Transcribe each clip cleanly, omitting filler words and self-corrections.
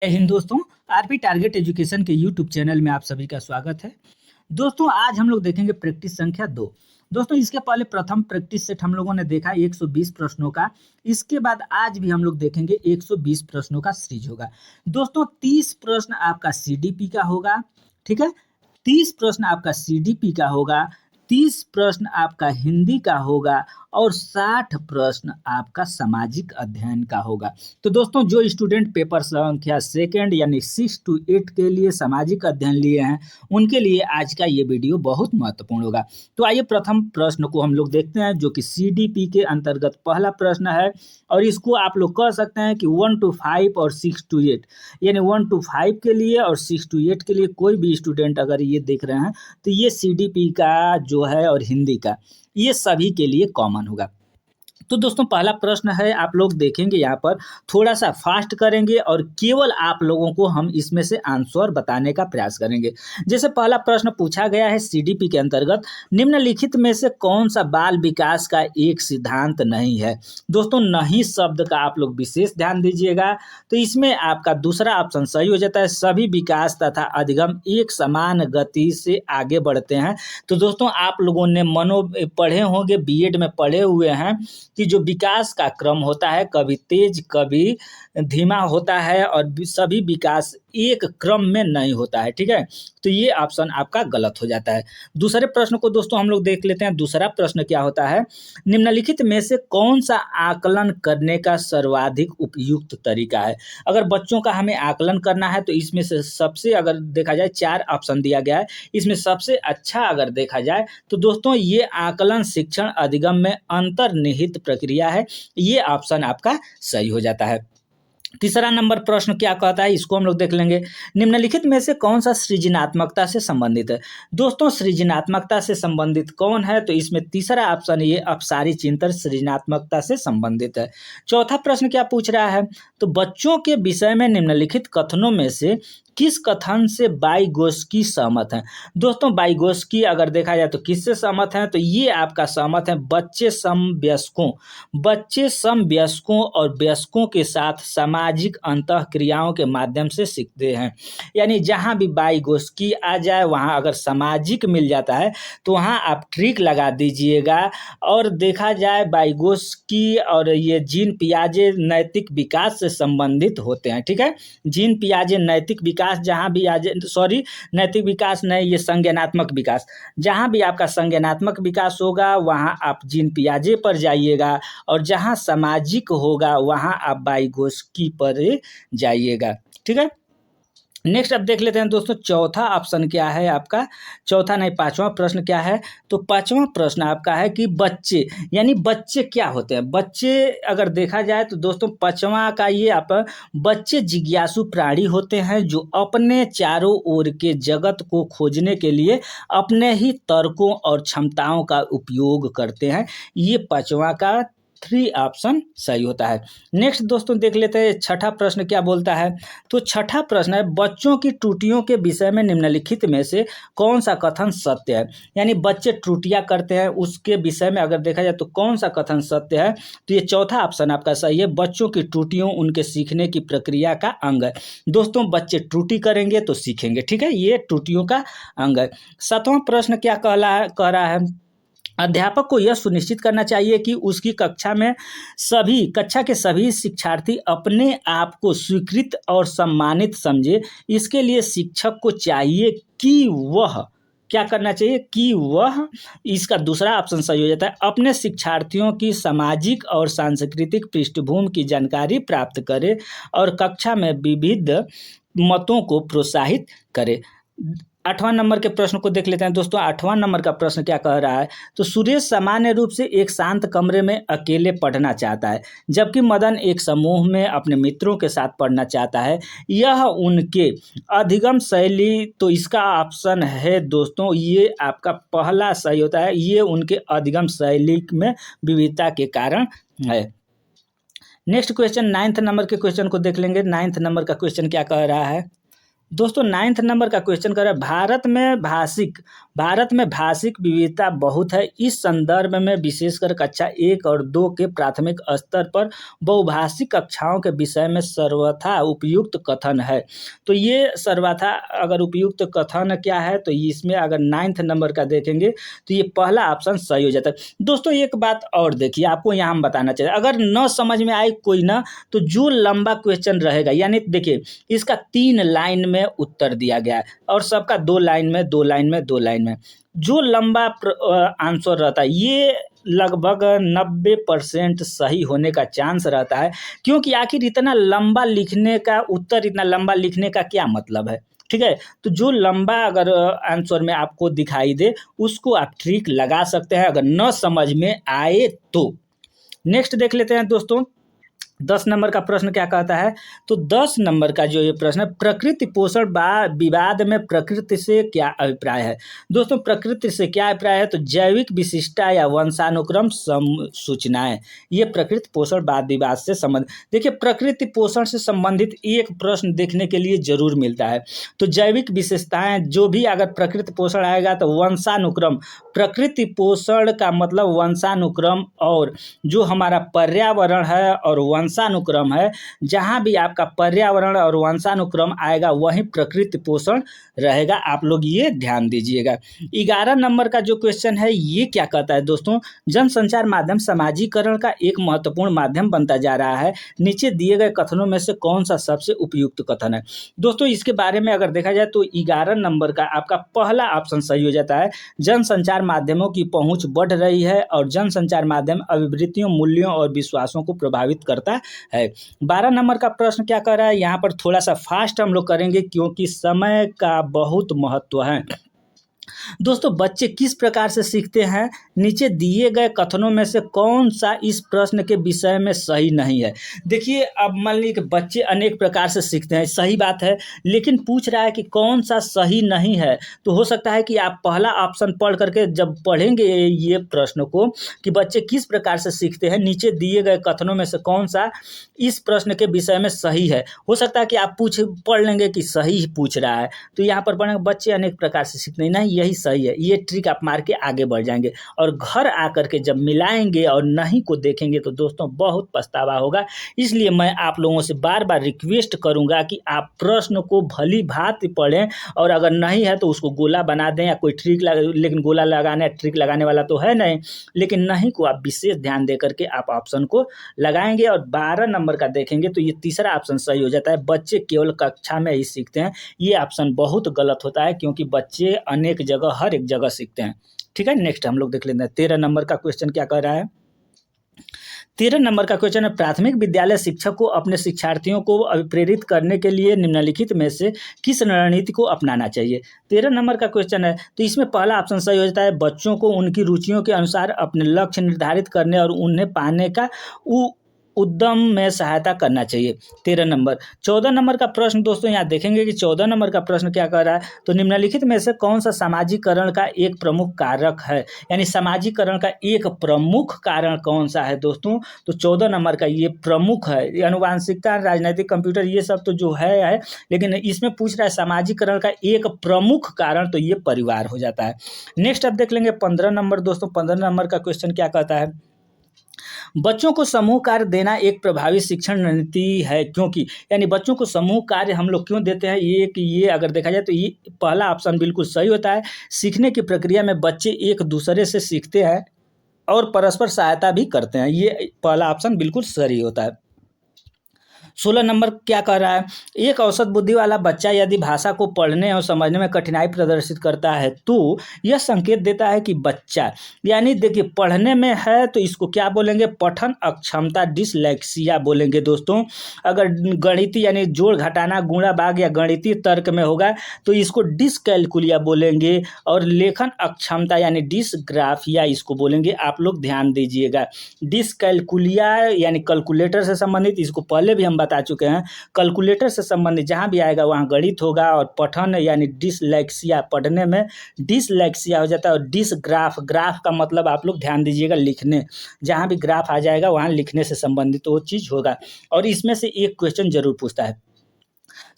जय हिंद दोस्तों। RP target education के यूट्यूब चैनल में आप सभी का स्वागत है। दोस्तों आज हम लोग देखेंगे प्रैक्टिस संख्या 2। दोस्तों इसके पहले प्रथम प्रैक्टिस सेट हम लोगों ने देखा 120 प्रश्नों का। इसके बाद आज भी हम लोग देखेंगे 120 प्रश्नों का सीरीज होगा। दोस्तों 30 प्रश्न आपका सीडीपी का होगा, ठीक है। 30 प्रश्न आपका सीडीपी का होगा, 30 प्रश्न आपका हिंदी का होगा और 60 प्रश्न आपका सामाजिक अध्ययन का होगा। तो दोस्तों जो स्टूडेंट पेपर संख्या सेकंड यानी 6 to 8 के लिए सामाजिक अध्ययन लिए हैं उनके लिए आज का ये वीडियो बहुत महत्वपूर्ण होगा। तो आइए प्रथम प्रश्न को हम लोग देखते हैं जो कि सीडीपी के अंतर्गत पहला प्रश्न है और इसको आप लोग कह सकते हैं कि 1 to 5 और 6 to 8 यानी 1 to 5 के लिए और 6 to 8 के लिए कोई भी स्टूडेंट अगर ये देख रहे हैं तो ये सीडीपी का जो है और हिंदी का ये सभी के लिए कॉमन होगा। तो दोस्तों पहला प्रश्न है, आप लोग देखेंगे यहाँ पर थोड़ा सा फास्ट करेंगे और केवल आप लोगों को हम इसमें से आंसर बताने का प्रयास करेंगे। जैसे पहला प्रश्न पूछा गया है सीडीपी के अंतर्गत निम्नलिखित में से कौन सा बाल विकास का एक सिद्धांत नहीं है। दोस्तों नहीं शब्द का आप लोग विशेष ध्यान दीजिएगा। तो इसमें आपका दूसरा ऑप्शन सही हो जाता है, सभी विकास तथा अधिगम एक समान गति से आगे बढ़ते हैं। तो दोस्तों आप लोगों ने पढ़े होंगे, बीएड में पढ़े हुए हैं कि जो विकास का क्रम होता है कभी तेज कभी धीमा होता है और सभी विकास एक क्रम में नहीं होता है, ठीक है। तो ये ऑप्शन आपका गलत हो जाता है। दूसरे प्रश्न को दोस्तों हम लोग देख लेते हैं। दूसरा प्रश्न क्या होता है, निम्नलिखित में से कौन सा आकलन करने का सर्वाधिक उपयुक्त तरीका है। अगर बच्चों का हमें आकलन करना है तो इसमें से सबसे अगर देखा जाए 4 ऑप्शन दिया गया है, इसमें सबसे अच्छा अगर देखा जाए तो दोस्तों ये आकलन शिक्षण अधिगम में अंतर्निहित प्रक्रिया है। ये ऑप्शन आपका सही हो जाता है। तीसरा नंबर प्रश्न क्या कहता है इसको हम लोग देख लेंगे। निम्नलिखित में से कौन सा सृजनात्मकता से संबंधित है। दोस्तों सृजनात्मकता से संबंधित कौन है, तो इसमें तीसरा ऑप्शन ये अपसारी चिंतन सृजनात्मकता से संबंधित है। चौथा प्रश्न क्या पूछ रहा है, तो बच्चों के विषय में निम्नलिखित कथनों में से किस कथन से वाइगोस्की सहमत हैं। दोस्तों वाइगोस्की अगर देखा जाए तो किससे सहमत हैं, तो ये आपका सहमत है बच्चे समवयस्कों और वयस्कों के साथ सामाजिक अंतःक्रियाओं के माध्यम से सीखते हैं। यानी जहाँ भी वाइगोस्की आ जाए वहाँ अगर सामाजिक मिल जाता है तो वहाँ आप ट्रिक लगा दीजिएगा। और देखा जाए वाइगोस्की और ये जीन पियाजे नैतिक विकास से संबंधित होते हैं, ठीक है। जीन पियाजे नैतिक विकास जहाँ भी आ जाए, नैतिक विकास नहीं, ये संज्ञानात्मक विकास, जहाँ भी आपका संज्ञानात्मक विकास होगा वहाँ आप जीन पियाजे पर जाइएगा और जहाँ सामाजिक होगा वहाँ आप वाइगोस्की पर जाइएगा, ठीक है। नेक्स्ट अब देख लेते हैं दोस्तों चौथा ऑप्शन क्या है आपका, चौथा नहीं पांचवा प्रश्न क्या है। तो पांचवा प्रश्न आपका है कि बच्चे यानी बच्चे क्या होते हैं। बच्चे अगर देखा जाए तो दोस्तों पांचवा का ये आप बच्चे जिज्ञासु प्राणी होते हैं जो अपने चारों ओर के जगत को खोजने के लिए अपने ही तर्कों और क्षमताओं का उपयोग करते हैं। ये पांचवा का 3 ऑप्शन सही होता है। नेक्स्ट दोस्तों देख लेते हैं छठा प्रश्न क्या बोलता है। तो छठा प्रश्न है बच्चों की त्रुटियों के विषय में निम्नलिखित में से कौन सा कथन सत्य है। यानी बच्चे त्रुटियां करते हैं उसके विषय में अगर देखा जाए तो कौन सा कथन सत्य है, तो ये चौथा ऑप्शन आपका सही है। बच्चों की त्रुटियों उनके सीखने की प्रक्रिया का अंग है। दोस्तों बच्चे त्रुटि करेंगे तो सीखेंगे, ठीक है, ये त्रुटियों का अंग है। सातवां प्रश्न क्या कह रहा है, अध्यापक को यह सुनिश्चित करना चाहिए कि उसकी कक्षा के सभी शिक्षार्थी अपने आप को स्वीकृत और सम्मानित समझे। इसके लिए शिक्षक को चाहिए कि वह क्या करना चाहिए कि वह, इसका दूसरा ऑप्शन सही हो जाता है, अपने शिक्षार्थियों की सामाजिक और सांस्कृतिक पृष्ठभूमि की जानकारी प्राप्त करे और कक्षा में विविध मतों को प्रोत्साहित करे। 8वां नंबर के प्रश्न को देख लेते हैं दोस्तों। 8वां नंबर का प्रश्न क्या कह रहा है, तो सुरेश सामान्य रूप से एक शांत कमरे में अकेले पढ़ना चाहता है जबकि मदन एक समूह में अपने मित्रों के साथ पढ़ना चाहता है। यह उनके अधिगम शैली, तो इसका ऑप्शन है दोस्तों ये आपका पहला सही होता है, ये उनके अधिगम शैली में विविधता के कारण है। नेक्स्ट क्वेश्चन 9th नंबर के क्वेश्चन को देख लेंगे। 9th नंबर का क्वेश्चन क्या कह रहा है, दोस्तों 9th नंबर का क्वेश्चन कर रहा है, भारत में भाषिक विविधता बहुत है। इस संदर्भ में विशेषकर कक्षा 1 और 2 के प्राथमिक स्तर पर बहुभाषिक कक्षाओं के विषय में सर्वथा उपयुक्त कथन है। तो ये सर्वथा अगर उपयुक्त कथन क्या है, तो इसमें अगर 9th नंबर का देखेंगे तो ये पहला ऑप्शन सही हो जाता है। दोस्तों एक बात और देखिए, आपको यहाँ हम बताना चाहिए, अगर न समझ में आए कोई ना, तो जो लंबा क्वेश्चन रहेगा, यानी देखिए इसका 3 लाइन में उत्तर दिया गया है और सबका 2 लाइन में 2 लाइन में 2 लाइन में, जो लंबा आंसर रहता है ये लगभग 90% सही होने का चांस रहता है। क्योंकि आखिर इतना लंबा लिखने का उत्तर, इतना लंबा लिखने का क्या मतलब है, ठीक है। तो जो लंबा अगर आंसर में आपको दिखाई दे उसको आप ट्रिक लगा सकते हैं अगर न समझ में आए तो। नेक्स्ट देख लेते हैं दोस्तों, 10 नंबर का प्रश्न क्या कहता है। तो 10 नंबर का जो ये प्रश्न है, प्रकृति पोषण विवाद में प्रकृति से क्या अभिप्राय है। दोस्तों प्रकृति से क्या अभिप्राय है, तो जैविक विशिष्टता या वंशानुक्रम सूचनाएं, ये प्रकृति पोषण वाद विवाद से संबंध। देखिए प्रकृति पोषण से संबंधित एक प्रश्न देखने के लिए जरूर मिलता है। तो जैविक विशेषताएं, जो भी अगर प्रकृति पोषण आएगा तो वंशानुक्रम, प्रकृति पोषण का मतलब वंशानुक्रम, और जो हमारा पर्यावरण है और वंशानुक्रम है, जहाँ भी आपका पर्यावरण और वंशानुक्रम आएगा वहीं प्रकृति पोषण रहेगा। आप लोग ये ध्यान दीजिएगा। 11 नंबर का जो क्वेश्चन है ये क्या कहता है दोस्तों, जनसंचार माध्यम सामाजिकरण का एक महत्वपूर्ण माध्यम बनता जा रहा है। नीचे दिए गए कथनों में से कौन सा सबसे उपयुक्त कथन है। दोस्तों इसके बारे में अगर देखा जाए तो 11 नंबर का आपका पहला ऑप्शन सही हो जाता है। जनसंचार माध्यमों की पहुंच बढ़ रही है और जनसंचार माध्यम अभिवृत्तियों, मूल्यों और विश्वासों को प्रभावित करता है। 12 नंबर का प्रश्न क्या कर रहा है, यहाँ पर थोड़ा सा फास्ट हम लोग करेंगे क्योंकि समय का बहुत महत्व है। दोस्तों बच्चे किस प्रकार से सीखते हैं, नीचे दिए गए कथनों में से कौन सा इस प्रश्न के विषय में सही नहीं है। देखिए अब मान लीजिए कि बच्चे अनेक प्रकार से सीखते हैं, सही बात है, लेकिन पूछ रहा है कि कौन सा सही नहीं है। तो हो सकता है कि आप पहला ऑप्शन पढ़ करके जब पढ़ेंगे ये प्रश्न को कि बच्चे किस प्रकार से सीखते हैं, नीचे दिए गए कथनों में से कौन सा इस प्रश्न के विषय में सही है, हो सकता है कि आप पढ़ लेंगे कि सही पूछ रहा है, तो यहाँ पर पढ़ेंगे बच्चे अनेक प्रकार से सीखते हैं, नहीं यही सही है। ये ट्रिक आप मार के आगे बढ़ जाएंगे और घर आकर के जब मिलाएंगे और नहीं को देखेंगे तो दोस्तों बहुत पछतावा होगा। इसलिए मैं आप लोगों से बार बार रिक्वेस्ट करूंगा कि आप प्रश्न को भली भांति पढ़ें और अगर नहीं है तो उसको गोला बना दें या कोई ट्रिक लेकिन गोला लगाने ट्रिक लगाने वाला तो है नहीं, लेकिन नहीं को आप विशेष ध्यान दे करके आप ऑप्शन को लगाएंगे। और 12 नंबर का देखेंगे तो ये तीसरा ऑप्शन सही हो जाता है, बच्चे केवल कक्षा में ही सीखते हैं। ये ऑप्शन बहुत गलत होता है क्योंकि बच्चे अनेक जगह हर एक जगह सीखते हैं। ठीक है, नेक्स्ट हम लोग देख लेते हैं 13 नंबर का क्वेश्चन क्या कह रहा है। 13 नंबर का क्वेश्चन है, प्राथमिक विद्यालय शिक्षक को अपने शिक्षार्थियों को प्रेरित करने के लिए निम्नलिखित में से किस रणनीति को अपनाना चाहिए। 13 नंबर का क्वेश्चन है, तो इसमें पहला ऑप्शन सही हो जाता है, बच्चों को उनकी रुचियों के अनुसार अपने लक्ष्य निर्धारित करने और उन्हें पाने का उद्यम में सहायता करना चाहिए। 13 नंबर। 14 नंबर का प्रश्न दोस्तों यहाँ देखेंगे कि 14 नंबर का प्रश्न क्या कर रहा है, तो निम्नलिखित में से कौन सा सामाजिकरण का एक प्रमुख कारक है, यानी सामाजिकरण का एक प्रमुख कारण कौन सा है दोस्तों। तो 14 नंबर का ये प्रमुख है, आनुवांशिकता, राजनीतिक, कंप्यूटर, ये सब तो जो है लेकिन इसमें पूछ रहा है सामाजिकरण का एक प्रमुख कारण, तो ये परिवार हो जाता है। नेक्स्ट अब देख लेंगे 15 नंबर दोस्तों। 15 नंबर का क्वेश्चन क्या कहता है, बच्चों को समूह कार्य देना एक प्रभावी शिक्षण रणनीति है क्योंकि, यानी बच्चों को समूह कार्य हम लोग क्यों देते हैं, ये अगर देखा जाए तो ये पहला ऑप्शन बिल्कुल सही होता है। सीखने की प्रक्रिया में बच्चे एक दूसरे से सीखते हैं और परस्पर सहायता भी करते हैं, ये पहला ऑप्शन बिल्कुल सही होता है। 16 नंबर क्या कह रहा है, एक औसत बुद्धि वाला बच्चा यदि भाषा को पढ़ने और समझने में कठिनाई प्रदर्शित करता है तो यह संकेत देता है कि बच्चा, यानी देखिए पढ़ने में है तो इसको क्या बोलेंगे, पठन अक्षमता, डिसलेक्सिया बोलेंगे दोस्तों। अगर गणितीय यानी जोड़ घटाना, गुणा भाग या गणितीय तर्क में होगा तो इसको डिसकैलकुलिया बोलेंगे, और लेखन अक्षमता यानी डिसग्राफिया इसको बोलेंगे। आप लोग ध्यान दीजिएगा, डिसकैलकुलिया यानी कैलकुलेटर से संबंधित, इसको पहले भी हम बता चुके हैं। कैलकुलेटर से संबंधित जहां भी आएगा वहां गणित होगा, और पठन यानी डिसलेक्सिया, पढ़ने में डिसलेक्सिया हो जाता है। और डिसग्राफ, ग्राफ का मतलब आप लोग ध्यान दीजिएगा लिखने, जहां भी ग्राफ आ जाएगा वहां लिखने से संबंधित वो चीज होगा। और इसमें से एक क्वेश्चन जरूर पूछता है,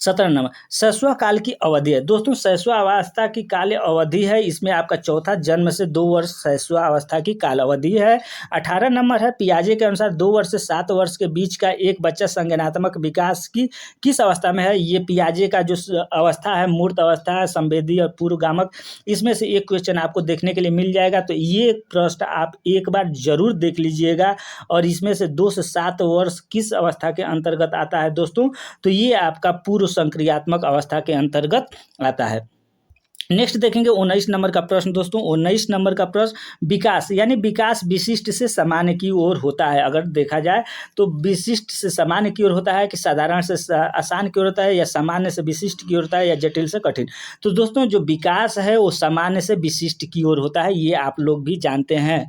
17 नंबर शैशव काल की अवधि है। दोस्तों शैशवावस्था की काल अवधि है, इसमें आपका चौथा जन्म से 2 वर्ष शैशवावस्था की काल अवधि है। 18 नंबर है पियाजे के अनुसार 2 वर्ष से 7 वर्ष के बीच का एक बच्चा संज्ञानात्मक विकास की किस अवस्था में है। ये पियाजे का जो अवस्था है, मूर्त अवस्था है, संवेदी और पूर्वगामक, इसमें से एक क्वेश्चन आपको देखने के लिए मिल जाएगा। तो ये प्रश्न आप एक बार जरूर देख लीजिएगा। और इसमें से 2 से 7 वर्ष किस अवस्था के अंतर्गत आता है दोस्तों, तो ये आपका पूर्व संक्रियात्मक अवस्था के अंतर्गत आता है। नेक्स्ट देखेंगे 19 नंबर का प्रश्न। दोस्तों 19 नंबर का प्रश्न विकास यानी विकास विशिष्ट से सामान्य की ओर होता है। अगर देखा जाए तो विशिष्ट से सामान्य की ओर होता है कि साधारण से आसान की ओर होता है, या सामान्य से विशिष्ट की ओर होता है, या जटिल से कठिन। तो दोस्तों जो विकास है वो सामान्य से विशिष्ट की ओर होता है, ये आप लोग भी जानते हैं।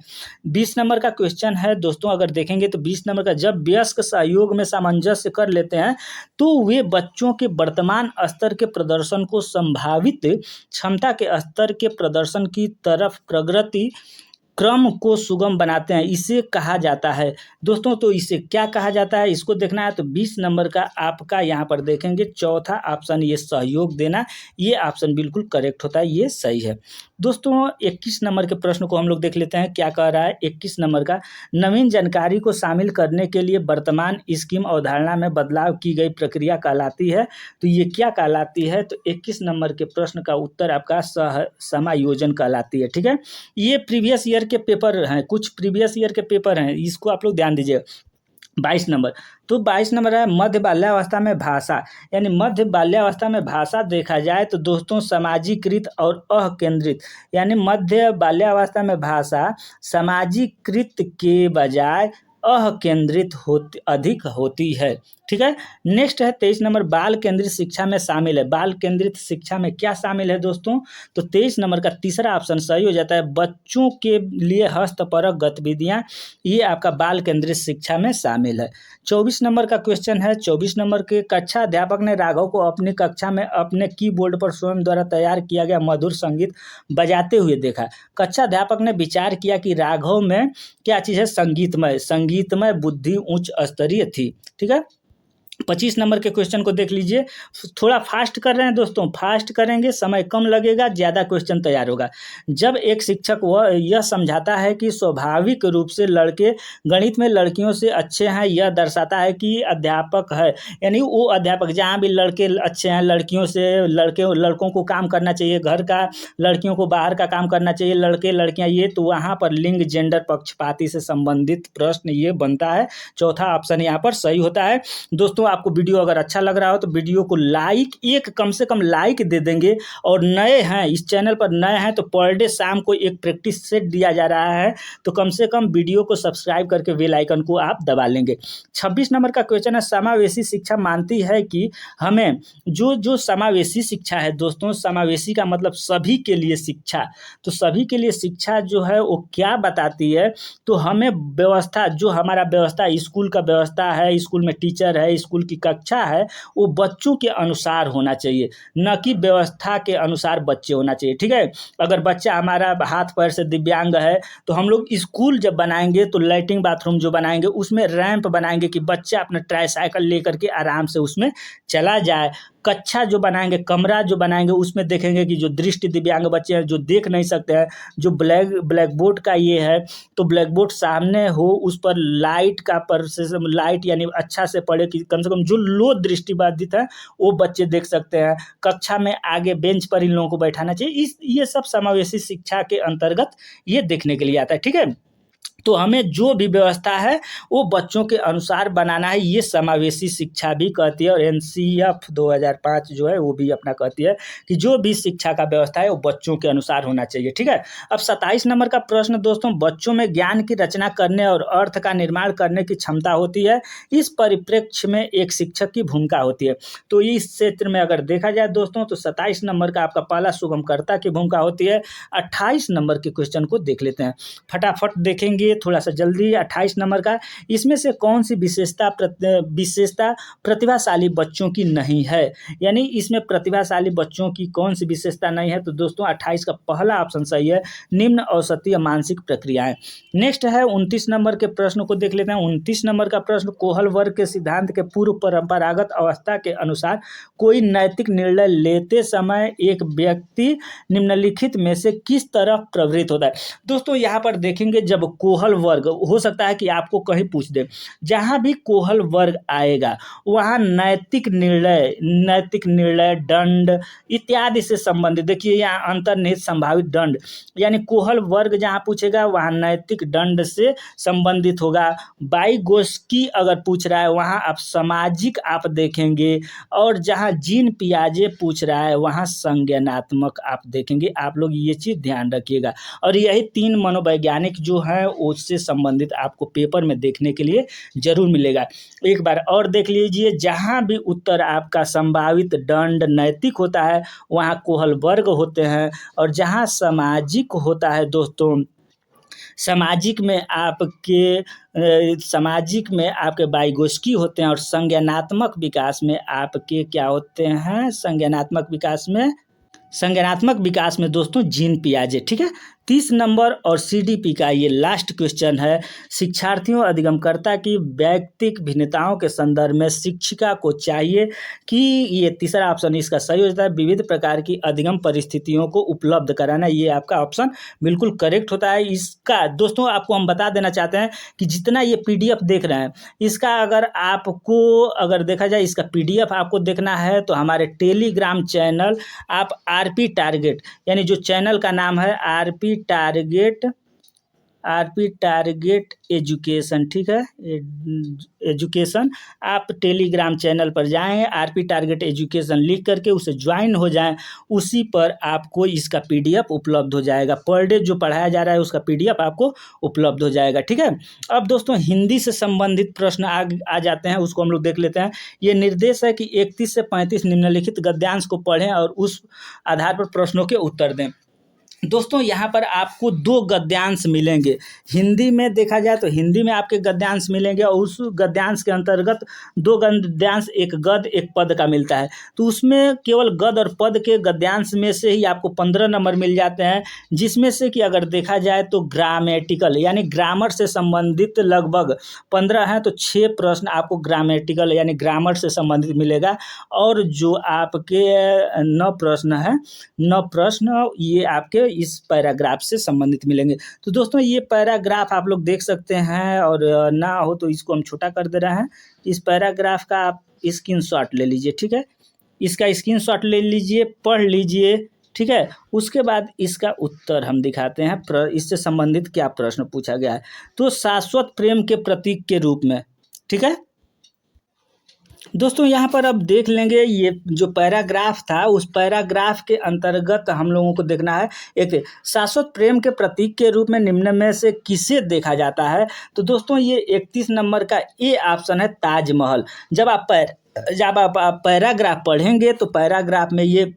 20 नंबर का क्वेश्चन है दोस्तों, अगर देखेंगे तो 20 नंबर का, जब वयस्क सहयोग में सामंजस्य कर लेते हैं तो वे बच्चों के वर्तमान स्तर के प्रदर्शन को संभावित क्षमता के स्तर के प्रदर्शन की तरफ प्रगति क्रम को सुगम बनाते हैं, इसे कहा जाता है। दोस्तों तो इसे क्या कहा जाता है, इसको देखना है। तो 20 नंबर का आपका यहाँ पर देखेंगे चौथा ऑप्शन, ये सहयोग देना, ये ऑप्शन बिल्कुल करेक्ट होता है, ये सही है। दोस्तों 21 नंबर के प्रश्न को हम लोग देख लेते हैं, क्या कह रहा है 21 नंबर का, नवीन जानकारी को शामिल करने के लिए वर्तमान स्कीम अवधारणा में बदलाव की गई प्रक्रिया कहलाती है। तो ये क्या कहलाती है, तो 21 नंबर के प्रश्न का उत्तर आपका समायोजन कहलाती है। ठीक है, ये प्रीवियस ईयर के पेपर हैं, कुछ प्रीवियस ईयर के पेपर हैं, इसको आप लोग ध्यान दीजिए। 22 नंबर, तो 22 नंबर है मध्य बाल्यावस्था में भाषा, यानी मध्य बाल्यावस्था में भाषा देखा जाए तो दोस्तों सामाजिकृत और अकेंद्रित, यानी मध्य बाल्यावस्था में भाषा सामाजिकृत के बजाय अकेंद्रित अधिक होती है। ठीक है, नेक्स्ट है 23 नंबर, बाल केंद्रित शिक्षा में शामिल है। बाल केंद्रित शिक्षा में क्या शामिल है दोस्तों, तो 23 नंबर का तीसरा ऑप्शन सही हो जाता है, बच्चों के लिए हस्तपरक गतिविधियां, ये आपका बाल केंद्रित शिक्षा में शामिल है। 24 नंबर का क्वेश्चन है, 24 नंबर के, कक्षा अध्यापक ने राघव को अपनी कक्षा में अपने कीबोर्ड पर स्वयं द्वारा तैयार किया गया मधुर संगीत बजाते हुए देखा। कक्षा अध्यापक ने विचार किया कि राघव में क्या चीज़ है, संगीतमय बुद्धि उच्च स्तरीय थी। ठीक है, 25 नंबर के क्वेश्चन को देख लीजिए, थोड़ा फास्ट कर रहे हैं दोस्तों, फास्ट करेंगे, समय कम लगेगा, ज़्यादा क्वेश्चन तैयार होगा। जब एक शिक्षक वह यह समझाता है कि स्वाभाविक रूप से लड़के गणित में लड़कियों से अच्छे हैं, यह दर्शाता है कि अध्यापक है, यानी वो अध्यापक जहाँ भी लड़के अच्छे हैं, लड़कियों से लड़कों को काम करना चाहिए घर का, लड़कियों को बाहर का काम करना चाहिए, लड़के लड़कियाँ ये, तो वहाँ पर लिंग जेंडर पक्षपाती से संबंधित प्रश्न ये बनता है। चौथा ऑप्शन यहाँ पर सही होता है। दोस्तों आपको वीडियो अगर अच्छा लग रहा हो तो वीडियो को लाइक, एक कम से कम लाइक दे देंगे, और नए हैं इस चैनल पर, नए हैं तो पर डे शाम को एक प्रैक्टिस सेट दिया जा रहा है, तो कम से कम वीडियो को सब्सक्राइब करके बेल आइकन को आप दबा लेंगे। 26 नंबर का क्वेश्चन है, समावेशी शिक्षा मानती है कि हमें जो समावेशी शिक्षा है दोस्तों, समावेशी का मतलब सभी के लिए शिक्षा, तो सभी के लिए शिक्षा जो है वो क्या बताती है, तो हमें व्यवस्था, जो हमारा व्यवस्था स्कूल का व्यवस्था है, स्कूल में टीचर है, स्कूल की कक्षा है, वो बच्चों के अनुसार होना चाहिए, न कि व्यवस्था के अनुसार बच्चे होना चाहिए। ठीक है, अगर बच्चा हमारा हाथ पैर से दिव्यांग है तो हम लोग स्कूल जब बनाएंगे तो लैट्रिन बाथरूम जो बनाएंगे उसमें रैंप बनाएंगे कि बच्चा अपना ट्राईसाइकिल लेकर के आराम से उसमें चला जाए। कक्षा जो बनाएंगे, कमरा जो बनाएंगे, उसमें देखेंगे कि जो दृष्टि दिव्यांग बच्चे हैं, जो देख नहीं सकते हैं, जो ब्लैक बोर्ड का ये है, तो ब्लैक बोर्ड सामने हो, उस पर लाइट का लाइट यानी अच्छा से पड़े, कि कम से कम जो लो दृष्टिबाधित है वो बच्चे देख सकते हैं। कक्षा में आगे बेंच पर इन लोगों को बैठाना चाहिए। ये सब समावेशी शिक्षा के अंतर्गत ये देखने के लिए आता है। ठीक है, तो हमें जो भी व्यवस्था है वो बच्चों के अनुसार बनाना है, ये समावेशी शिक्षा भी कहती है। और NCF 2005 जो है वो भी अपना कहती है कि जो भी शिक्षा का व्यवस्था है वो बच्चों के अनुसार होना चाहिए। ठीक है, अब 27 नंबर का प्रश्न दोस्तों, बच्चों में ज्ञान की रचना करने और अर्थ का निर्माण करने की क्षमता होती है, इस परिप्रेक्ष्य में एक शिक्षक की भूमिका होती है। तो इस क्षेत्र में अगर देखा जाए दोस्तों तो 27 नंबर का आपका पहला सुगमकर्ता की भूमिका होती है। 28 नंबर के क्वेश्चन को देख लेते हैं, फटाफट देखेंगे। देखिए थोड़ा सा जल्दी 28 नंबर का, इसमें से कौन सी विशेषता प्रतिभाशाली बच्चों की नहीं है, यानी इसमें प्रतिभाशाली बच्चों की कौन सी विशेषता नहीं है। तो दोस्तों 28 का पहला ऑप्शन सही है, निम्न औसतीय मानसिक प्रक्रियाएं। नेक्स्ट है 29 नंबर के प्रश्न को देख लेते हैं। 29 नंबर का प्रश्न, कोहल वर्ग के सिद्धांत के पूर्व परंपरागत अवस्था के अनुसार कोई नैतिक निर्णय लेते समय एक व्यक्ति निम्नलिखित में से किस तरफ प्रवृत्त होता है। दोस्तों यहाँ पर देखेंगे, जब कोहल वर्ग, हो सकता है कि आपको कहीं पूछ दे, जहाँ भी कोहल वर्ग आएगा वहाँ नैतिक निर्णय, दंड इत्यादि से संबंधित, देखिए यहाँ अंतर्निहित संभावित दंड, यानी कोहल वर्ग जहाँ पूछेगा वहाँ नैतिक दंड से संबंधित होगा। वाइगोत्स्की अगर पूछ रहा है वहाँ आप सामाजिक आप देखेंगे, और जहाँ जीन पियाजे पूछ रहा है वहाँ संज्ञानात्मक आप देखेंगे। आप लोग ये चीज़ ध्यान रखिएगा, और यही 3 मनोवैज्ञानिक जो है उससे संबंधित आपको पेपर में देखने के लिए जरूर मिलेगा। एक बार और देख लीजिए, जहाँ भी उत्तर आपका संभावित दंड नैतिक होता है वहाँ कोहल वर्ग होते हैं, और जहाँ सामाजिक होता है दोस्तों, सामाजिक में आपके वाइगोत्स्की होते हैं, और संज्ञानात्मक विकास में आपके क्या होते हैं, संज्ञानात्मक विकास में दोस्तों जीन पियाजे। ठीक है, 30 नंबर और सीडीपी का ये लास्ट क्वेश्चन है। शिक्षार्थियों, अधिगमकर्ता की व्यक्तिक भिन्नताओं के संदर्भ में शिक्षिका को चाहिए कि, ये तीसरा ऑप्शन इसका सही हो जाता है, विविध प्रकार की अधिगम परिस्थितियों को उपलब्ध कराना। ये आपका ऑप्शन बिल्कुल करेक्ट होता है। इसका दोस्तों आपको हम बता देना चाहते हैं कि जितना ये पीडीएफ देख रहे हैं, इसका अगर देखा जाए, इसका पीडीएफ आपको देखना है तो हमारे टेलीग्राम चैनल आप आरपी टारगेट, यानी जो चैनल का नाम है आरपी टारगेट एजुकेशन, ठीक है, एजुकेशन, आप टेलीग्राम चैनल पर जाएं, आरपी टारगेट एजुकेशन लिख करके उसे ज्वाइन हो जाएं, उसी पर आपको इसका पीडीएफ उपलब्ध हो जाएगा। पर डे जो पढ़ाया जा रहा है उसका पीडीएफ आपको उपलब्ध हो जाएगा। ठीक है, अब दोस्तों हिंदी से संबंधित प्रश्न आ जाते हैं, उसको हम लोग देख लेते हैं। ये निर्देश है कि 31 से 35 निम्नलिखित गद्यांश को पढ़ें और उस आधार पर प्रश्नों के उत्तर दें। दोस्तों यहाँ पर आपको 2 गद्यांश मिलेंगे। हिंदी में देखा जाए तो हिंदी में आपके गद्यांश मिलेंगे, और उस गद्यांश के अंतर्गत 2 गद्यांश, एक गद्य एक पद का मिलता है। तो उसमें केवल गद्य और पद के गद्यांश में से ही आपको 15 नंबर मिल जाते हैं, जिसमें से कि अगर देखा जाए तो ग्रामेटिकल यानी ग्रामर से संबंधित लगभग 15 हैं, तो 6 प्रश्न आपको ग्रामेटिकल यानी ग्रामर से संबंधित मिलेगा, और जो आपके 9 प्रश्न ये आपके इस पैराग्राफ से संबंधित मिलेंगे। तो दोस्तों ये पैराग्राफ आप लोग देख सकते हैं, और ना हो तो इसको हम छोटा कर दे रहे हैं। इस पैराग्राफ का आप स्क्रीनशॉट ले लीजिए। ठीक है, इसका स्क्रीनशॉट ले लीजिए, पढ़ लीजिए। ठीक है, उसके बाद इसका उत्तर हम दिखाते हैं, इससे संबंधित क्या प्रश्न पूछा गया है। तो शाश्वत प्रेम के प्रतीक के रूप में, ठीक है दोस्तों, यहाँ पर अब देख लेंगे, ये जो पैराग्राफ था उस पैराग्राफ के अंतर्गत हम लोगों को देखना है, एक शाश्वत प्रेम के प्रतीक के रूप में निम्न में से किसे देखा जाता है। तो दोस्तों ये 31 नंबर का ए ऑप्शन है, ताजमहल। जब आप पैराग्राफ पढ़ेंगे तो पैराग्राफ में ये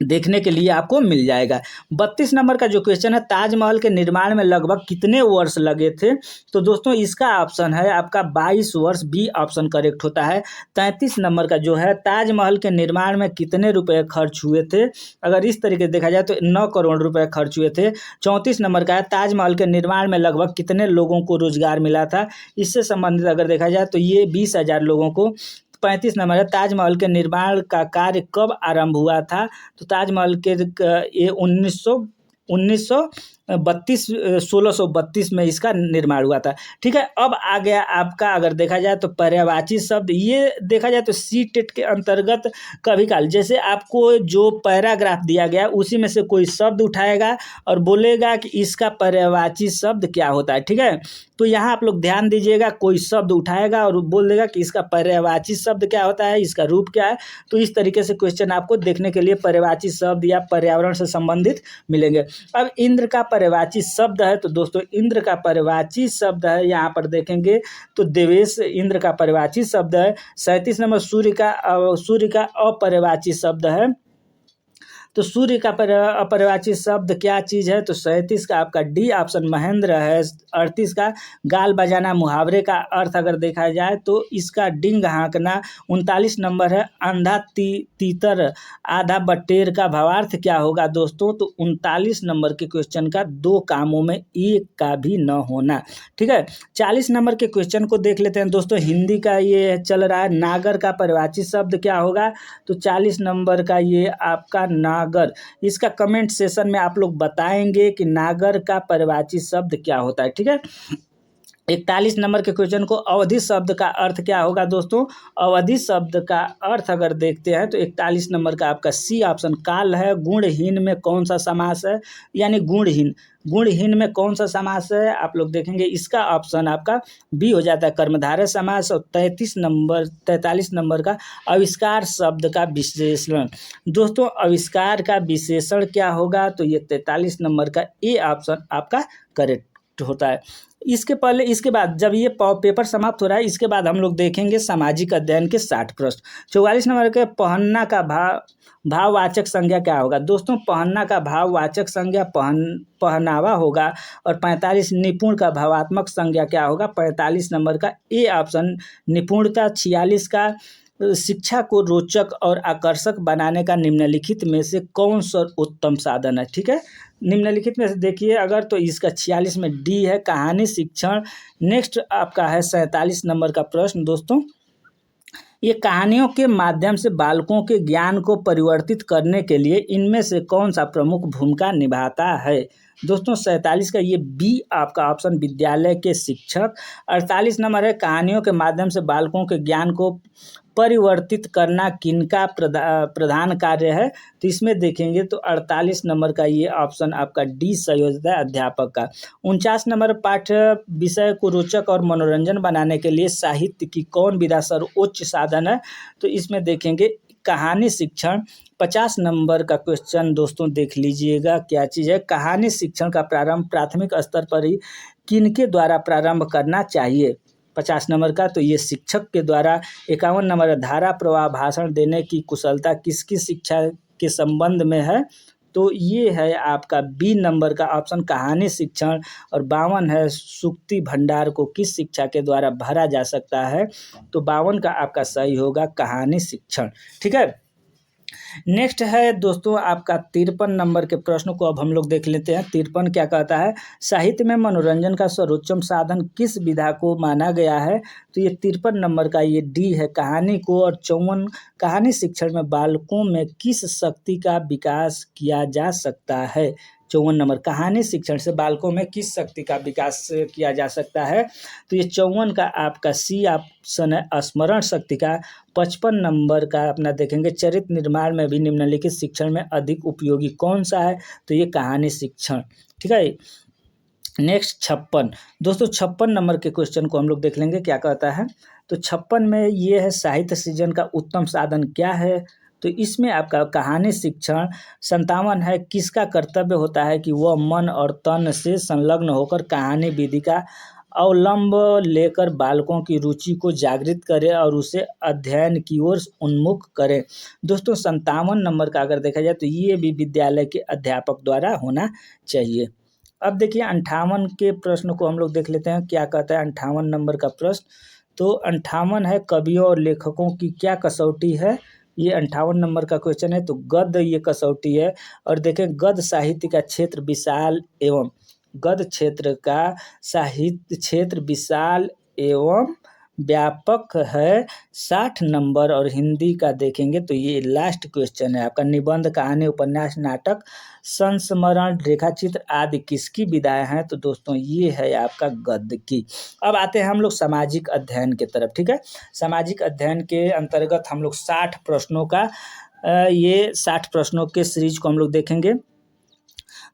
देखने के लिए आपको मिल जाएगा। 32 नंबर का जो क्वेश्चन है, ताजमहल के निर्माण में लगभग कितने वर्ष लगे थे। तो दोस्तों इसका ऑप्शन है आपका 22 वर्ष, बी ऑप्शन करेक्ट होता है। 33 नंबर का जो है, ताजमहल के निर्माण में कितने रुपए खर्च हुए थे। अगर इस तरीके से देखा जाए तो 9 करोड़ रुपए खर्च हुए थे। 34 नंबर का है, ताजमहल के निर्माण में लगभग कितने लोगों को रोजगार मिला था। इससे संबंधित अगर देखा जाए तो ये 20,000 लोगों को। 35 नंबर है, ताजमहल के निर्माण का कार्य कब आरंभ हुआ था। तो ताजमहल के ये 1632 में इसका निर्माण हुआ था। ठीक है, अब आ गया आपका, अगर देखा जाए तो पर्यायवाची शब्द। ये देखा जाए तो सी टेट के अंतर्गत कभी काल जैसे आपको जो पैराग्राफ दिया गया उसी में से कोई शब्द उठाएगा और बोलेगा कि इसका पर्यायवाची शब्द क्या होता है। ठीक है, तो यहाँ आप लोग ध्यान दीजिएगा, कोई शब्द उठाएगा और बोल देगा कि इसका पर्यायवाची शब्द क्या होता है, इसका रूप क्या है। तो इस तरीके से क्वेश्चन आपको देखने के लिए पर्यायवाची शब्द या पर्यावरण से संबंधित मिलेंगे। अब इंद्र का पर्यायवाची शब्द है, तो दोस्तों इंद्र का पर्यायवाची शब्द है, यहाँ पर देखेंगे तो देवेश इंद्र का पर्यायवाची शब्द है। 37 नंबर सूर्य का अपर्यायवाची शब्द है। तो सूर्य का अपरिभाषित शब्द क्या चीज़ है? तो 37 का आपका डी ऑप्शन महेंद्र है। 38 का गाल बजाना मुहावरे का अर्थ अगर देखा जाए तो इसका डिंग हाँकना। 39 नंबर है अंधा तीतर आधा बटेर का भावार्थ क्या होगा दोस्तों? तो 39 नंबर के क्वेश्चन का 2 कामों में एक का भी न होना। ठीक है, 40 नंबर के क्वेश्चन को देख लेते हैं दोस्तों। हिंदी का ये चल रहा है, नागर का परिभाषित शब्द क्या होगा? तो 40 नंबर का ये आपका नागर, इसका कमेंट सेशन में आप लोग बताएंगे कि नागर का परिभाषित शब्द क्या होता है। ठीक है, 41 नंबर के क्वेश्चन को अवधि शब्द का अर्थ क्या होगा दोस्तों? अवधि शब्द का अर्थ अगर देखते हैं तो 41 नंबर का आपका सी ऑप्शन काल है। गुणहीन में कौन सा समास है? यानी गुणहीन में कौन सा समास है आप लोग देखेंगे, इसका ऑप्शन आपका बी हो जाता है कर्मधारय समास। और 43 नंबर का आविष्कार शब्द का विशेषण। दोस्तों आविष्कार का विशेषण क्या होगा? तो ये 43 नंबर का ए ऑप्शन आपका करेक्ट होता है। इसके बाद जब ये पेपर समाप्त हो रहा है, इसके बाद हम लोग देखेंगे सामाजिक अध्ययन के 60 प्रश्न। 44 नंबर के पहनना का भाववाचक संज्ञा क्या होगा? दोस्तों पहनना का भाववाचक संज्ञा पहनावा होगा। और 45 निपुण का भावात्मक संज्ञा क्या होगा? 45 नंबर का ए ऑप्शन निपुणता। 46 का शिक्षा को रोचक और आकर्षक बनाने का निम्नलिखित में से कौन सा उत्तम साधन है? ठीक है, निम्नलिखित में से देखिए अगर, तो इसका 46 में डी है कहानी शिक्षण। नेक्स्ट आपका है 47 नंबर का प्रश्न दोस्तों, ये कहानियों के माध्यम से बालकों के ज्ञान को परिवर्तित करने के लिए इनमें से कौन सा प्रमुख भूमिका निभाता है? दोस्तों 47 का ये बी आपका ऑप्शन विद्यालय के शिक्षक। 48 नंबर है कहानियों के माध्यम से बालकों के ज्ञान को परिवर्तित करना किनका प्रधान कार्य है? तो इसमें देखेंगे तो 48 नंबर का ये ऑप्शन आपका डी सही हो जाता है अध्यापक का। 49 नंबर पाठ्य विषय को रोचक और मनोरंजन बनाने के लिए साहित्य की कौन विधा सर्वोच्च साधन है? तो इसमें देखेंगे कहानी शिक्षण। 50 नंबर का क्वेश्चन दोस्तों देख लीजिएगा क्या चीज़ है, कहानी शिक्षण का प्रारंभ प्राथमिक स्तर पर ही किनके द्वारा प्रारंभ करना चाहिए? 50 नंबर का तो ये शिक्षक के द्वारा। 51 नंबर धारा प्रवाह भाषण देने की कुशलता किसकी शिक्षा के संबंध में है? तो ये है आपका बी नंबर का ऑप्शन कहानी शिक्षण। और 52 है सुक्ति भंडार को किस शिक्षा के द्वारा भरा जा सकता है? तो 52 का आपका सही होगा कहानी शिक्षण। ठीक है, नेक्स्ट है दोस्तों आपका 53 नंबर के प्रश्न को अब हम लोग देख लेते हैं। 53 क्या कहता है? साहित्य में मनोरंजन का सर्वोच्चम साधन किस विधा को माना गया है? तो ये 53 नंबर का ये डी है कहानी को। और 54 कहानी शिक्षण में बालकों में किस शक्ति का विकास किया जा सकता है? 54 नंबर कहानी शिक्षण से बालकों में किस शक्ति का विकास किया जा सकता है? तो ये 54 का आपका सी ऑप्शन है स्मरण शक्ति का। 55 नंबर का अपना देखेंगे चरित्र निर्माण में भी निम्नलिखित शिक्षण में अधिक उपयोगी कौन सा है? तो ये कहानी शिक्षण। ठीक है, नेक्स्ट 56 दोस्तों 56 नंबर के क्वेश्चन को हम लोग देख लेंगे क्या कहता है। तो 56 में ये है साहित्य सृजन का उत्तम साधन क्या है? तो इसमें आपका कहानी शिक्षण। 57 है किसका कर्तव्य होता है कि वह मन और तन से संलग्न होकर कहानी विधि का अवलंब लेकर बालकों की रुचि को जागृत करे और उसे अध्ययन की ओर उन्मुख करे। दोस्तों 57 नंबर का अगर देखा जाए तो ये भी विद्यालय के अध्यापक द्वारा होना चाहिए। अब देखिए 58 के प्रश्न को हम लोग देख लेते हैं क्या कहता है 58 नंबर का प्रश्न। तो 58 है कवियों और लेखकों की क्या कसौटी है? ये 58 नंबर का क्वेश्चन है। तो गद्य ये कसौटी है। और देखें गद्य साहित्य का क्षेत्र विशाल एवं गद्य क्षेत्र का साहित्य क्षेत्र विशाल एवं व्यापक है 60 नंबर। और हिंदी का देखेंगे तो ये लास्ट क्वेश्चन है आपका निबंध कहानी उपन्यास नाटक संस्मरण रेखाचित्र आदि किसकी विधाएं हैं? तो दोस्तों ये है आपका गद्य की। अब आते हैं हम लोग सामाजिक अध्ययन के तरफ। ठीक है, सामाजिक अध्ययन के अंतर्गत हम लोग 60 प्रश्नों का ये 60 प्रश्नों के सीरीज को हम लोग देखेंगे।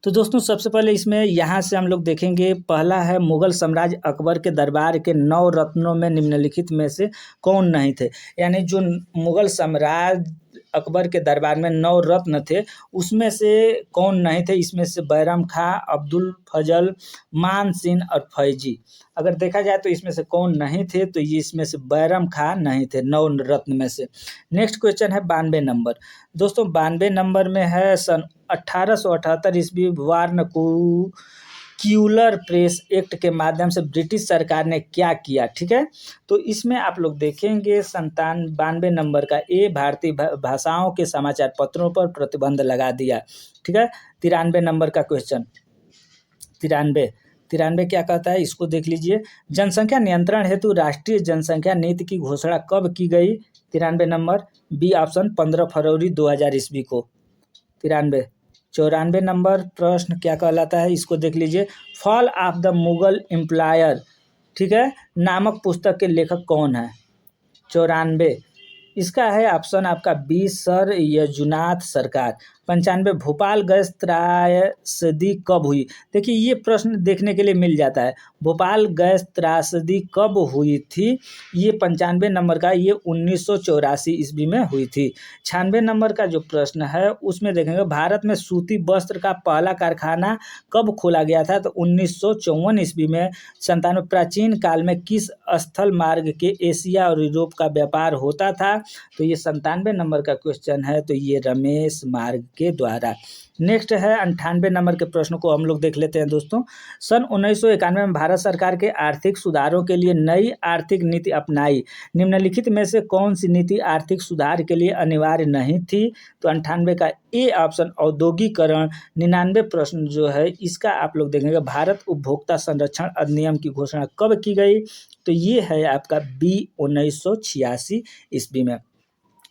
तो दोस्तों सबसे पहले इसमें यहाँ से हम लोग देखेंगे पहला है मुगल साम्राज्य अकबर के दरबार के 9 रत्नों में निम्नलिखित में से कौन नहीं थे? यानी जो मुगल साम्राज्य अकबर के दरबार में 9 रत्न थे, उसमें से कौन नहीं थे? इसमें से बैरम खां, अब्दुल फजल, मान सिंह और फैजी। अगर देखा जाए तो इसमें से कौन नहीं थे? तो ये इसमें से बैरम खां नहीं थे 9 रत्न में से। नेक्स्ट क्वेश्चन है 92 नंबर। दोस्तों 92 नंबर में है सन 1878 ईस्वी वार्नक्यूलर प्रेस एक्ट के माध्यम से ब्रिटिश सरकार ने क्या किया? ठीक है, तो इसमें आप लोग देखेंगे 92 नंबर का ए, भारतीय भाषाओं के समाचार पत्रों पर प्रतिबंध लगा दिया। ठीक है, 93 नंबर का क्वेश्चन, 93 क्या कहता है, इसको देख लीजिए। जनसंख्या नियंत्रण हेतु राष्ट्रीय जनसंख्या नीति की घोषणा कब की गई? 93 नंबर, बी ऑप्शन 15 फरवरी 2000 ईस्वी को। 94 नंबर प्रश्न क्या कहलाता है, इसको देख लीजिए। Fall of the Mughal empire, ठीक है, नामक पुस्तक के लेखक कौन है? 94, इसका है ऑप्शन आपका बी सर यजुनाथ सरकार। 95 भोपाल गैस त्रासदी कब हुई? देखिए ये प्रश्न देखने के लिए मिल जाता है, भोपाल गैस त्रासदी कब हुई थी? ये 95 नंबर का, ये 1984 ईस्वी में हुई थी। 96 नंबर का जो प्रश्न है उसमें देखेंगे भारत में सूती वस्त्र का पहला कारखाना कब खोला गया था? तो 1954 ईस्वी में। 97 प्राचीन काल में किस स्थल मार्ग के एशिया और यूरोप का व्यापार होता था? तो ये 97 नंबर का क्वेश्चन है, तो ये रमेश मार्ग के द्वारा। नेक्स्ट है 98 नंबर के प्रश्न को हम लोग देख लेते हैं दोस्तों। सन 1991 में भारत सरकार के आर्थिक सुधारों के लिए नई आर्थिक नीति अपनाई, निम्नलिखित में से कौन सी नीति आर्थिक सुधार के लिए अनिवार्य नहीं थी? तो 98 का ए ऑप्शन औद्योगिकरण। 99 प्रश्न जो है इसका आप लोग देखेंगे भारत उपभोक्ता संरक्षण अधिनियम की घोषणा कब की गई? तो ये है आपका बी 1986 ईस्वी में।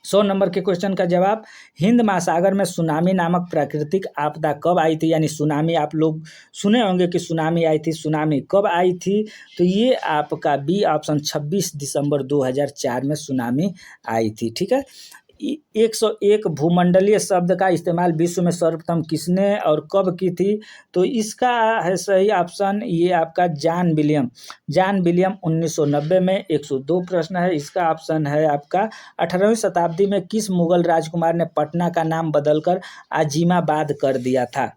100 नंबर के क्वेश्चन का जवाब, हिंद महासागर में सुनामी नामक प्राकृतिक आपदा कब आई थी? यानी सुनामी, आप लोग सुने होंगे कि सुनामी आई थी, सुनामी कब आई थी? तो ये आपका बी ऑप्शन 26 दिसंबर 2004 में सुनामी आई थी। ठीक है, 101 भूमंडलीय शब्द का इस्तेमाल विश्व में सर्वप्रथम किसने और कब की थी? तो इसका है सही ऑप्शन ये आपका जॉन विलियम 1990 में। 102 प्रश्न है, इसका ऑप्शन है आपका 18वीं शताब्दी में किस मुगल राजकुमार ने पटना का नाम बदलकर आजिमाबाद कर दिया था?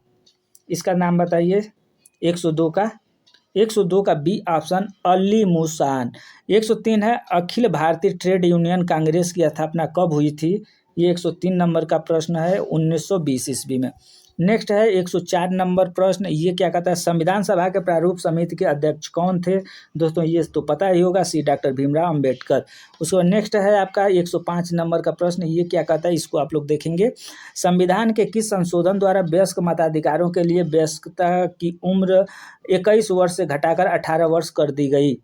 इसका नाम बताइए। 102 का बी ऑप्शन अली मुसान। 103 है अखिल भारतीय ट्रेड यूनियन कांग्रेस की स्थापना कब हुई थी? ये 103 नंबर का प्रश्न है 1920 ईस्वी में। नेक्स्ट है 104 नंबर प्रश्न, ये क्या कहता है, संविधान सभा के प्रारूप समिति के अध्यक्ष कौन थे? दोस्तों ये तो पता ही होगा, सी डॉक्टर भीमराव अंबेडकर। उसके नेक्स्ट है आपका 105 नंबर का प्रश्न, ये क्या कहता है, इसको आप लोग देखेंगे। संविधान के किस संशोधन द्वारा वयस्क मताधिकारों के लिए वयस्कता की उम्र 21 वर्ष से घटाकर 18 वर्ष कर दी गई?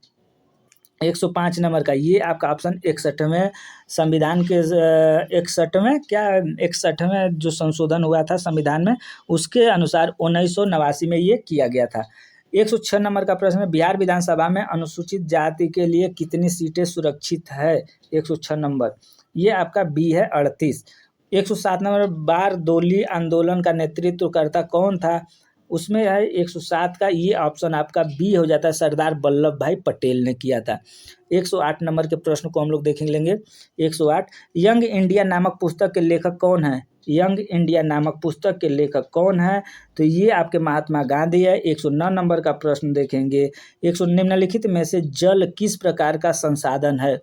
105 नंबर का ये आपका ऑप्शन 61वें संविधान के 61वें जो संशोधन हुआ था संविधान में, उसके अनुसार 1989 में ये किया गया था। 106 नंबर का प्रश्न है बिहार विधानसभा में अनुसूचित जाति के लिए कितनी सीटें सुरक्षित है? 106 नंबर, ये आपका बी है 38। 107 नंबर बारदोली आंदोलन का नेतृत्वकर्ता कौन था? उसमें है 107 का ये ऑप्शन आपका बी हो जाता है, सरदार वल्लभ भाई पटेल ने किया था। 108 नंबर के प्रश्न को हम लोग देख लेंगे। 108 यंग इंडिया नामक पुस्तक के लेखक कौन है? यंग इंडिया नामक पुस्तक के लेखक कौन है? तो ये आपके महात्मा गांधी है। 109 नंबर का प्रश्न देखेंगे। 100 निम्नलिखित में से जल किस प्रकार का संसाधन है?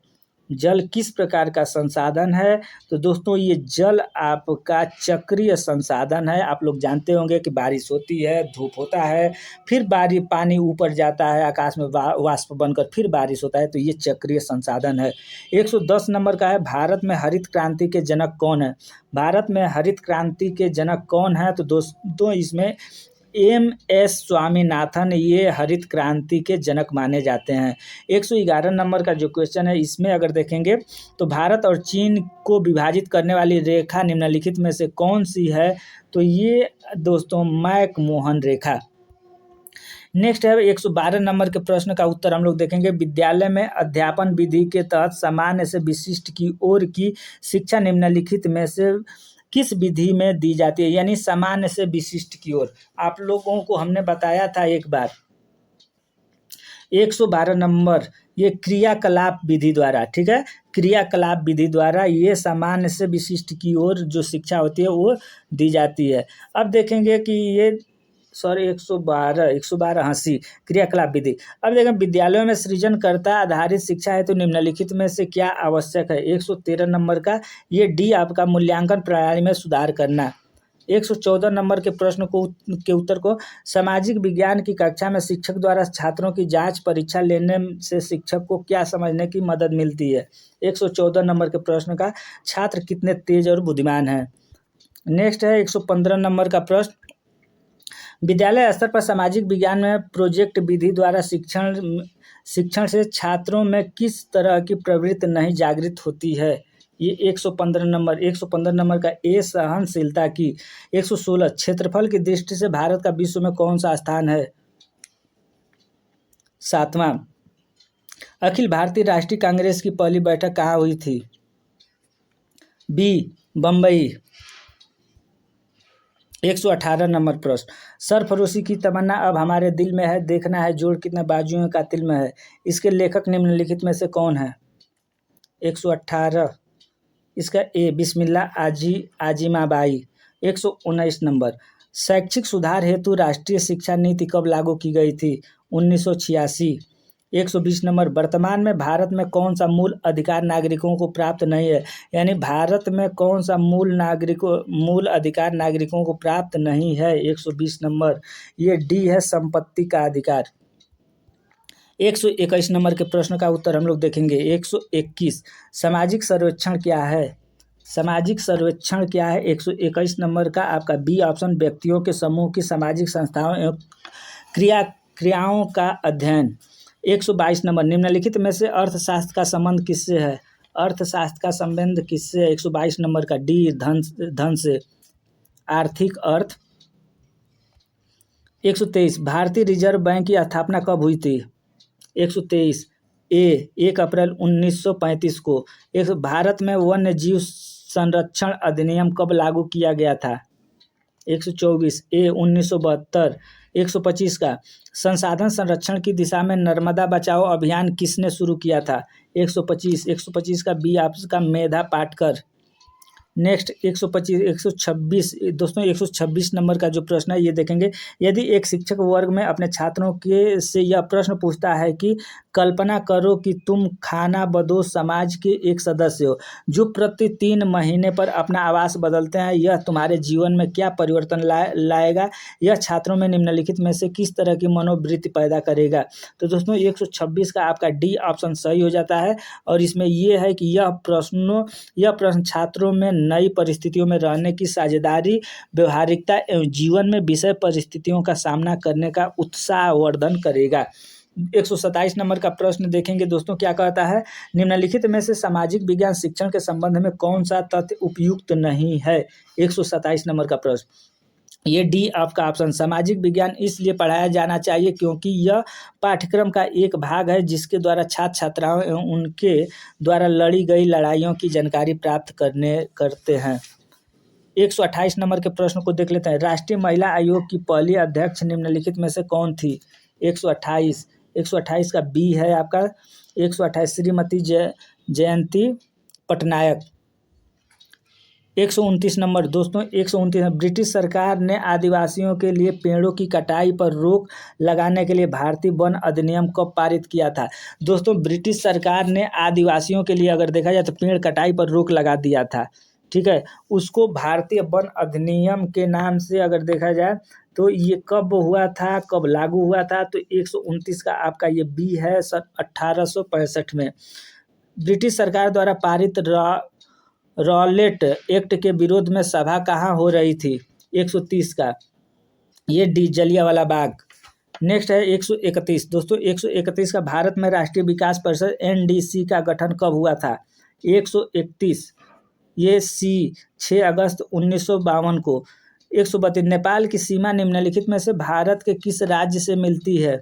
जल किस प्रकार का संसाधन है? तो दोस्तों ये जल आपका चक्रीय संसाधन है। आप लोग जानते होंगे कि बारिश होती है, धूप होता है, फिर पानी ऊपर जाता है, आकाश में वाष्प बनकर फिर बारिश होता है, तो ये चक्रीय संसाधन है। 110 नंबर का है भारत में हरित क्रांति के जनक कौन है? भारत में हरित क्रांति के जनक कौन है? तो दोस्तों इसमें एम.एस. स्वामीनाथन ये हरित क्रांति के जनक माने जाते हैं। 111 नंबर का जो क्वेश्चन है इसमें अगर देखेंगे तो भारत और चीन को विभाजित करने वाली रेखा निम्नलिखित में से कौन सी है? तो ये दोस्तों मैक-मोहन रेखा। नेक्स्ट है 112 नंबर के प्रश्न का उत्तर हम लोग देखेंगे। विद्यालय में अध्यापन विधि के तहत सामान्य से विशिष्ट की ओर की शिक्षा निम्नलिखित में से किस विधि में दी जाती है? यानी सामान्य से विशिष्ट की ओर। आप लोगों को हमने बताया था एक बार 112 नंबर ये क्रियाकलाप विधि द्वारा, ठीक है, क्रियाकलाप विधि द्वारा ये सामान्य से विशिष्ट की ओर जो शिक्षा होती है वो दी जाती है। अब देखेंगे कि ये 112 हाँ सी क्रियाकलाप विधि। अब देखें विद्यालयों में सृजनकर्ता आधारित शिक्षा है तो निम्नलिखित में से क्या आवश्यक है। 113 नंबर का ये डी आपका मूल्यांकन प्रणाली में सुधार करना। 114 नंबर के प्रश्न के उत्तर को सामाजिक विज्ञान की कक्षा में शिक्षक द्वारा छात्रों की जांच परीक्षा लेने से शिक्षक को क्या समझने की मदद मिलती है। 114 नंबर के प्रश्न का छात्र कितने तेज और बुद्धिमान हैं। नेक्स्ट है 115 नंबर का प्रश्न, विद्यालय स्तर पर सामाजिक विज्ञान में प्रोजेक्ट विधि द्वारा शिक्षण से छात्रों में किस तरह की प्रवृत्ति नहीं जागृत होती है। ये 115 नंबर का ए सहनशीलता की। 116 क्षेत्रफल की दृष्टि से भारत का विश्व में कौन सा स्थान है। 7वां अखिल भारतीय राष्ट्रीय कांग्रेस की पहली बैठक कहाँ हुई थी। बी बम्बई। 118 नंबर प्रश्न, सरफरोशी की तमन्ना अब हमारे दिल में है, देखना है जोड़ कितने बाजुओं का तिल में है, इसके लेखक निम्नलिखित में से कौन है। 118 इसका ए बिस्मिल्ला आजिमाबाई। 119 नंबर, शैक्षिक सुधार हेतु राष्ट्रीय शिक्षा नीति कब लागू की गई थी। 1986। 120 नंबर, वर्तमान में भारत में कौन सा मूल अधिकार नागरिकों को प्राप्त नहीं है। यानी भारत में कौन सा मूल अधिकार नागरिकों को प्राप्त नहीं है। 120 नंबर ये डी है संपत्ति का अधिकार। 121 नंबर के प्रश्न का उत्तर हम लोग देखेंगे। 121 सामाजिक सर्वेक्षण क्या है। सामाजिक सर्वेक्षण क्या है। 121 नंबर का आपका बी ऑप्शन, व्यक्तियों के समूह की सामाजिक संस्थाओं एवं क्रियाओं का अध्ययन। 122 नंबर, निम्नलिखित में से अर्थशास्त्र का संबंध किससे है। अर्थशास्त्र का संबंध किससे है। 122 नंबर का डी धन से, आर्थिक अर्थ। 123 भारतीय रिजर्व बैंक की स्थापना कब हुई थी। 123 ए 1 अप्रैल 1935 को। भारत में वन्य जीव संरक्षण अधिनियम कब लागू किया गया था। 124 ए 1972। 125 का संसाधन संरक्षण की दिशा में नर्मदा बचाओ अभियान किसने शुरू किया था। 125 का बी आपका मेधा पाटकर। नेक्स्ट 126 दोस्तों 126 नंबर का जो प्रश्न है ये देखेंगे। यदि एक शिक्षक वर्ग में अपने छात्रों के से यह प्रश्न पूछता है कि कल्पना करो कि तुम खाना बदोश समाज के एक सदस्य हो जो प्रति 3 महीने पर अपना आवास बदलते हैं, यह तुम्हारे जीवन में क्या परिवर्तन लाएगा। यह छात्रों में निम्नलिखित में से किस तरह की मनोवृत्ति पैदा करेगा। तो दोस्तों 126 का आपका डी ऑप्शन सही हो जाता है। और इसमें यह है कि यह प्रश्न छात्रों में नई परिस्थितियों में रहने की साझेदारी, व्यवहारिकता एवं जीवन में विषय परिस्थितियों का सामना करने का उत्साहवर्धन करेगा। 127 नंबर का प्रश्न देखेंगे दोस्तों, क्या कहता है। निम्नलिखित में से सामाजिक विज्ञान शिक्षण के संबंध में कौन सा तथ्य उपयुक्त नहीं है। 127 नंबर का प्रश्न ये डी आपका ऑप्शन, सामाजिक विज्ञान इसलिए पढ़ाया जाना चाहिए क्योंकि यह पाठ्यक्रम का एक भाग है जिसके द्वारा छात्र छात्राओं एवं उनके द्वारा लड़ी गई लड़ाइयों की जानकारी प्राप्त करते हैं। 128 नंबर के प्रश्न को देख लेते हैं। राष्ट्रीय महिला आयोग की पहली अध्यक्ष निम्नलिखित में से कौन थी। 128 का बी है आपका। 128 श्रीमती जयंती पटनायक। 129 नंबर दोस्तों 129 ब्रिटिश सरकार ने आदिवासियों के लिए पेड़ों की कटाई पर रोक लगाने के लिए भारतीय वन अधिनियम कब पारित किया था। दोस्तों ब्रिटिश सरकार ने आदिवासियों के लिए अगर देखा जाए तो पेड़ कटाई पर रोक लगा दिया था, ठीक है। उसको भारतीय वन अधिनियम के नाम से अगर देखा जाए तो ये कब हुआ था, कब लागू हुआ था। तो 129 का आपका ये बी है 1865 में। ब्रिटिश सरकार द्वारा पारित रॉलेट एक्ट के विरोध में सभा कहाँ हो रही थी। 130 का ये डी जलियांवाला बाग। नेक्स्ट है 131 दोस्तों 131 का भारत में राष्ट्रीय विकास परिषद NDC का गठन कब हुआ था। 131 ये सी 6 अगस्त 1952 को। 132 नेपाल की सीमा निम्नलिखित में से भारत के किस राज्य से मिलती है।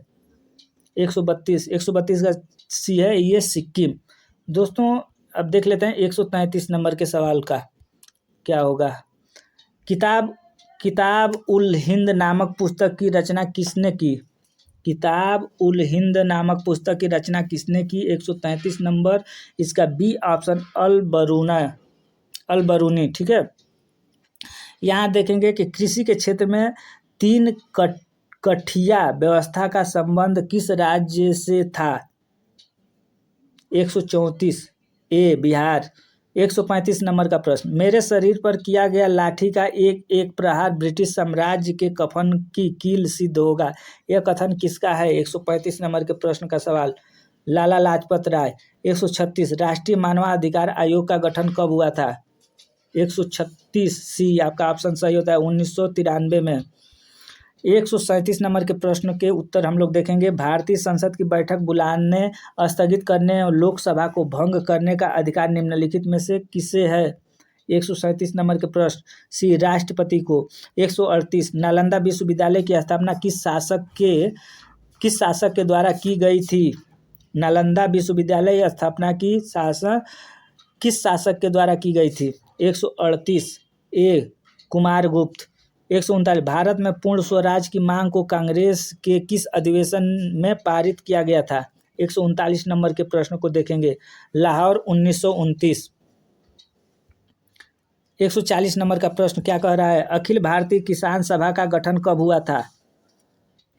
132 का सी है ये सिक्किम। दोस्तों अब देख लेते हैं 133 नंबर के सवाल का क्या होगा। किताब उल हिंद नामक पुस्तक की रचना किसने की। किताब उल हिंद नामक पुस्तक की रचना किसने की? 133 नंबर इसका बी ऑप्शन अल बरूनी। ठीक है। यहाँ देखेंगे कि कृषि के क्षेत्र में तीन कठिया व्यवस्था का संबंध किस राज्य से था? 134 ए बिहार। 135 नंबर का प्रश्न, मेरे शरीर पर किया गया लाठी का एक एक प्रहार ब्रिटिश साम्राज्य के कफन की कील सिद्ध होगा। यह कथन किसका है? 135 नंबर के प्रश्न का सवाल, लाला लाजपत राय। 136 राष्ट्रीय मानवाधिकार आयोग का गठन कब हुआ था? 136 सी आपका ऑप्शन सही होता है, 1993 में। 137 नंबर के प्रश्न के उत्तर हम लोग देखेंगे। भारतीय संसद की बैठक बुलाने, स्थगित करने और लोकसभा को भंग करने का अधिकार निम्नलिखित में से किसे है? 137 नंबर के प्रश्न, सी राष्ट्रपति को। 138 नालंदा विश्वविद्यालय की स्थापना किस शासक के द्वारा की गई थी? नालंदा विश्वविद्यालय स्थापना की किस शासक के द्वारा की गई थी? 138 ए कुमारगुप्त। 139 भारत में पूर्ण स्वराज की मांग को कांग्रेस के किस अधिवेशन में पारित किया गया था? 139 नंबर के प्रश्न को देखेंगे, लाहौर 1929। 140 नंबर का प्रश्न क्या कह रहा है? अखिल भारतीय किसान सभा का गठन कब हुआ था?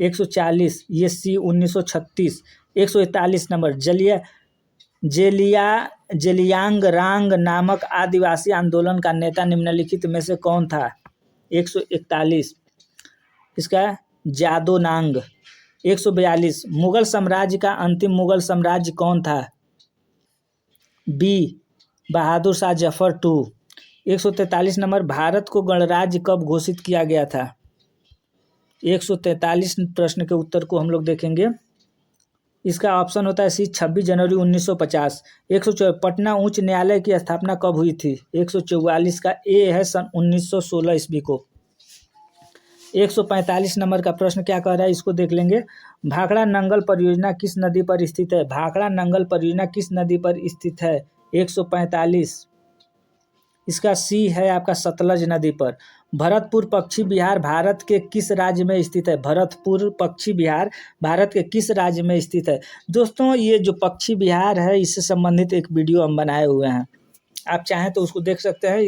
140 ये सी 1936। 141 नंबर जेलियांगरांग नामक आदिवासी आंदोलन का नेता निम्नलिखित में से कौन था? 141 इसका जादो नांग। 142 मुगल साम्राज्य का अंतिम मुगल साम्राज्य कौन था? B Bahadur Shah Zafar two. 143 number Bharat को गणराज्य कब घोषित किया गया था? 143 प्रश्न के उत्तर को हम लोग देखेंगे। इसका ऑप्शन होता है सी 26 जनवरी 1950। 104 पटना उच्च न्यायालय की स्थापना कब हुई थी? 144 का ए है सन 1916 ईस्वी को। 145 नंबर का प्रश्न क्या कह रहा है, इसको देख लेंगे। भाखड़ा नंगल परियोजना किस नदी पर स्थित है? भाखड़ा नंगल परियोजना किस नदी पर स्थित है? 145 इसका सी है आपका सतलज नदी पर। भरतपुर पक्षी विहार भारत के किस राज्य में स्थित है? भरतपुर पक्षी विहार भारत के किस राज्य में स्थित है? दोस्तों ये जो पक्षी विहार है इससे संबंधित एक वीडियो हम बनाए हुए हैं, आप चाहें तो उसको देख सकते हैं।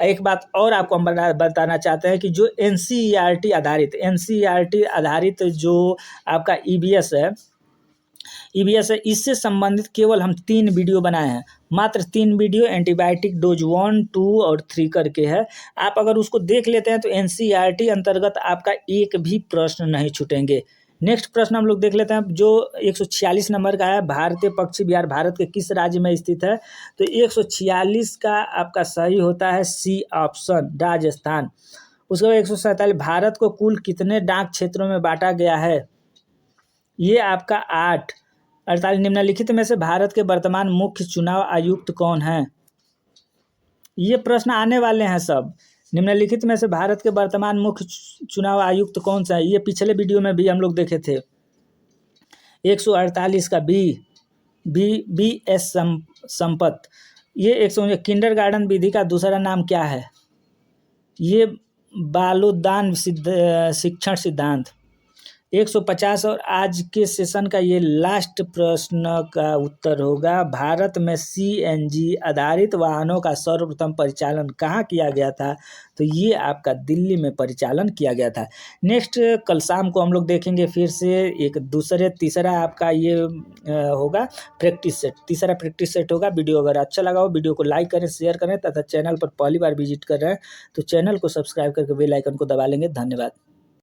एक बात और आपको हम बताना चाहते हैं कि जो एनसीईआरटी आधारित जो आपका ईवीएस है, इससे संबंधित केवल हम 3 वीडियो बनाए हैं, मात्र 3 वीडियो एंटीबायोटिक डोज 1, 2 और 3 करके है। आप अगर उसको देख लेते हैं तो एनसीईआरटी अंतर्गत आपका एक भी प्रश्न नहीं छूटेंगे। नेक्स्ट प्रश्न हम लोग देख लेते हैं जो 146 नंबर का है, भारतीय पक्षी विहार भारत के किस राज्य में स्थित है? तो 146 का आपका सही होता है सी ऑप्शन राजस्थान। उसके बाद 147 भारत को कुल कितने डाक क्षेत्रों में बांटा गया है? ये आपका 8। 48 निम्नलिखित में से भारत के वर्तमान मुख्य चुनाव आयुक्त कौन हैं? ये प्रश्न आने वाले हैं सब। निम्नलिखित में से भारत के वर्तमान मुख्य चुनाव आयुक्त कौन सा है? ये पिछले वीडियो में भी हम लोग देखे थे। 148 का बी एस संपत। ये 149 किंडरगार्टन विधि का दूसरा नाम क्या है? ये बालोदान शिक्षण सिद्धांत। 150 और आज के सेशन का ये लास्ट प्रश्न का उत्तर होगा, भारत में सीएनजी आधारित वाहनों का सर्वप्रथम परिचालन कहाँ किया गया था? तो ये आपका दिल्ली में परिचालन किया गया था। नेक्स्ट कल शाम को हम लोग देखेंगे फिर से एक तीसरा आपका ये होगा प्रैक्टिस सेट, तीसरा प्रैक्टिस सेट होगा। वीडियो अगर अच्छा लगा हो वीडियो को लाइक करें, शेयर करें तथा चैनल पर पहली बार विजिट कर रहे हैं तो चैनल को सब्सक्राइब करके बेल आइकन को दबा लेंगे। धन्यवाद।